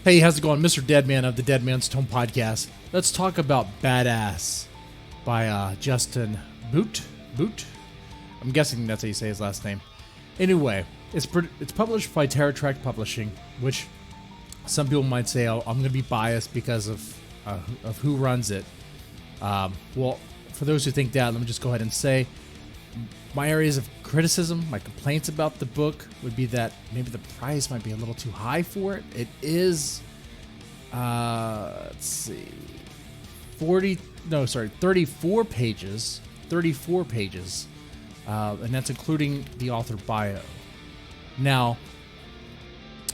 Hey, how's it going? Mr. Deadman of the Dead Man's Tome podcast. Let's talk about Badass by Justin Boote. Boote? I'm guessing that's how you say his last name. Anyway, it's published by Terror Tract Publishing, which some people might say, oh, I'm going to be biased because of who runs it. Well, for those who think that, let me just go ahead and say my areas of criticism, my complaints about the book would be that maybe the price might be a little too high for it. It is, let's see, 34 pages, and that's including the author bio. Now,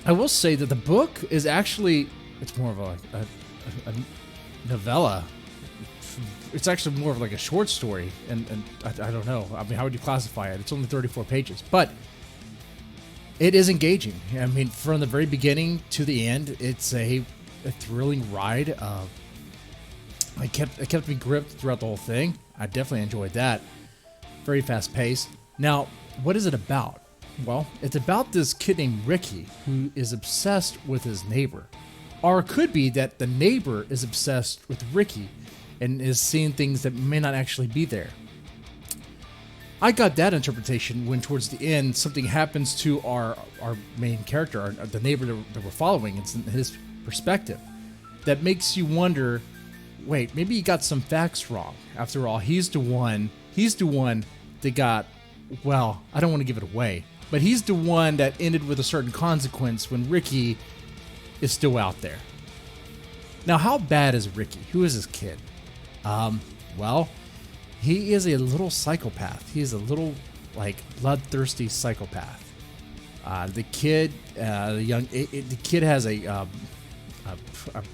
I will say that the book is actually, it's more of a novella. It's actually more of like a short story, and I don't know. I mean, how would you classify it? It's only 34 pages, but it is engaging. I mean, from the very beginning to the end, it's a thrilling ride. It kept me gripped throughout the whole thing. I definitely enjoyed that. Very fast paced. Now, what is it about? Well, it's about this kid named Ricky who is obsessed with his neighbor. Or it could be that the neighbor is obsessed with Ricky and is seeing things that may not actually be there. I got that interpretation when towards the end something happens to our main character, the neighbor that we're following. It's in his perspective. That makes you wonder, wait, maybe he got some facts wrong. After all, he's the one that got, well, I don't want to give it away, but he's the one that ended with a certain consequence when Ricky is still out there. Now, how bad is Ricky? Who is this kid? Well, he is a little psychopath. He is a little, like, bloodthirsty psychopath. The kid has a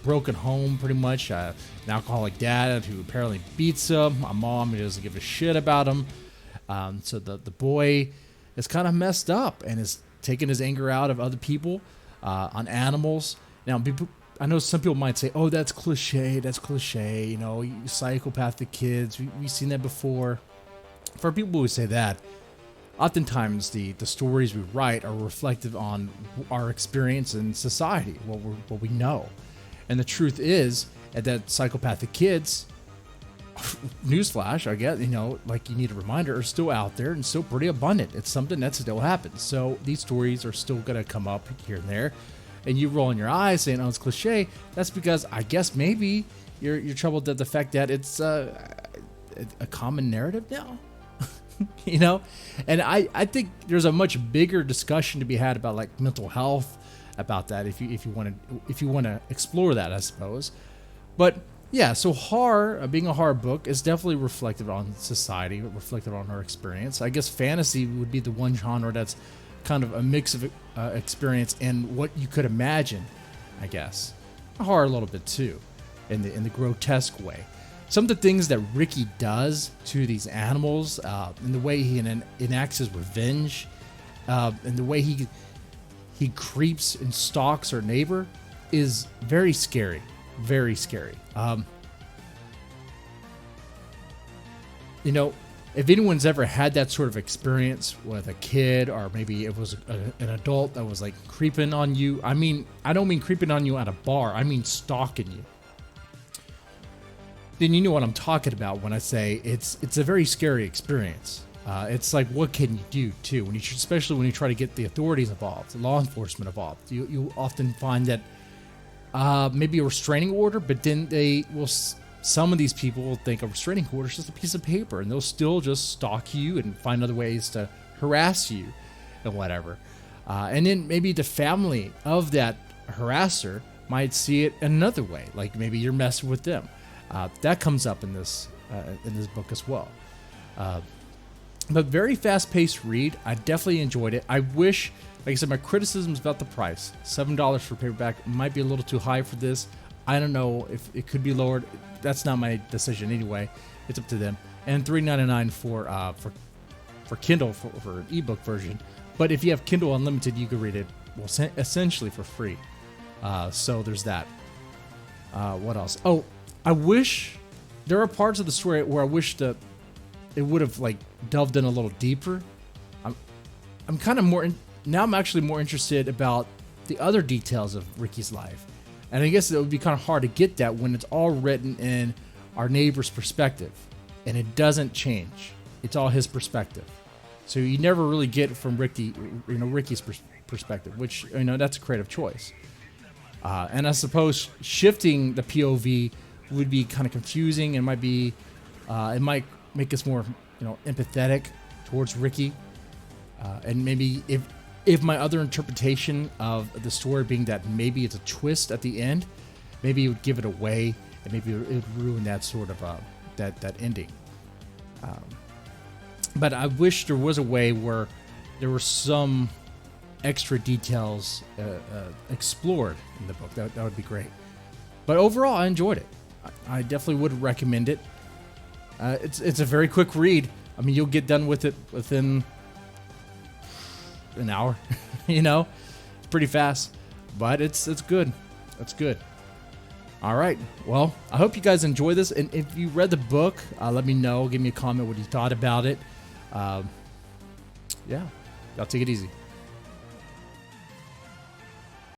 broken home, pretty much. An alcoholic dad who apparently beats him. A mom who doesn't give a shit about him. So the boy is kind of messed up and is taking his anger out of other people, on animals. Now, I know some people might say, oh, that's cliche, you know, psychopathic kids, we've seen that before. For people who say that, oftentimes the stories we write are reflective on our experience in society, what we know. And the truth is that psychopathic kids, newsflash, I guess, you know, like you need a reminder, are still out there and still pretty abundant. It's something that still happens. So these stories are still going to come up here and there. And you rolling your eyes saying, oh, it's cliche. That's because I guess maybe you're troubled at the fact that it's a common narrative now. You know? And I think there's a much bigger discussion to be had about like mental health, about that if you want to explore that, I suppose. But yeah, so horror, being a horror book, is definitely reflective on society, reflective on our experience. I guess fantasy would be the one genre that's kind of a mix of experience and what you could imagine, I guess. Horror a little bit too, in the grotesque way. Some of the things that Ricky does to these animals, and the way he enacts his revenge, and the way he creeps and stalks our neighbor is very scary. Very scary. You know, if anyone's ever had that sort of experience with a kid, or maybe it was an adult that was like creeping on you. I mean, I don't mean creeping on you at a bar. I mean stalking you. Then you know what I'm talking about when I say it's a very scary experience. It's like, what can you do too? Especially when you try to get the authorities involved, law enforcement involved. You often find that maybe a restraining order, but then some of these people will think a restraining order is just a piece of paper, and they'll still just stalk you and find other ways to harass you and whatever. And then maybe the family of that harasser might see it another way, like maybe you're messing with them. That comes up in this book as well. But very fast-paced read. I definitely enjoyed it. I wish, like I said, my criticism is about the price. $7 for paperback might be a little too high for this. I don't know if it could be lowered. That's not my decision anyway. It's up to them. And $3.99 for Kindle for an ebook version. But if you have Kindle Unlimited, you can read it essentially for free. So there's that. What else? Oh, I wish there are parts of the story where I wish that it would have like delved in a little deeper. I'm kind of more now. I'm actually more interested about the other details of Ricky's life. And I guess it would be kind of hard to get that when it's all written in our neighbor's perspective, and it doesn't change. It's all his perspective. So you never really get it from Ricky's perspective, which, that's a creative choice. And I suppose shifting the POV would be kind of confusing, and it might make us more, empathetic towards Ricky. And maybe if my other interpretation of the story being that maybe it's a twist at the end, maybe it would give it away, and maybe it would ruin that sort of that ending. But I wish there was a way where there were some extra details explored in the book. That would be great. But overall, I enjoyed it. I definitely would recommend it. It's a very quick read. I mean, you'll get done with it within an hour. It's pretty fast, but it's good. It's good. All right. Well, I hope you guys enjoy this. And if you read the book, let me know. Give me a comment what you thought about it. Yeah, y'all take it easy.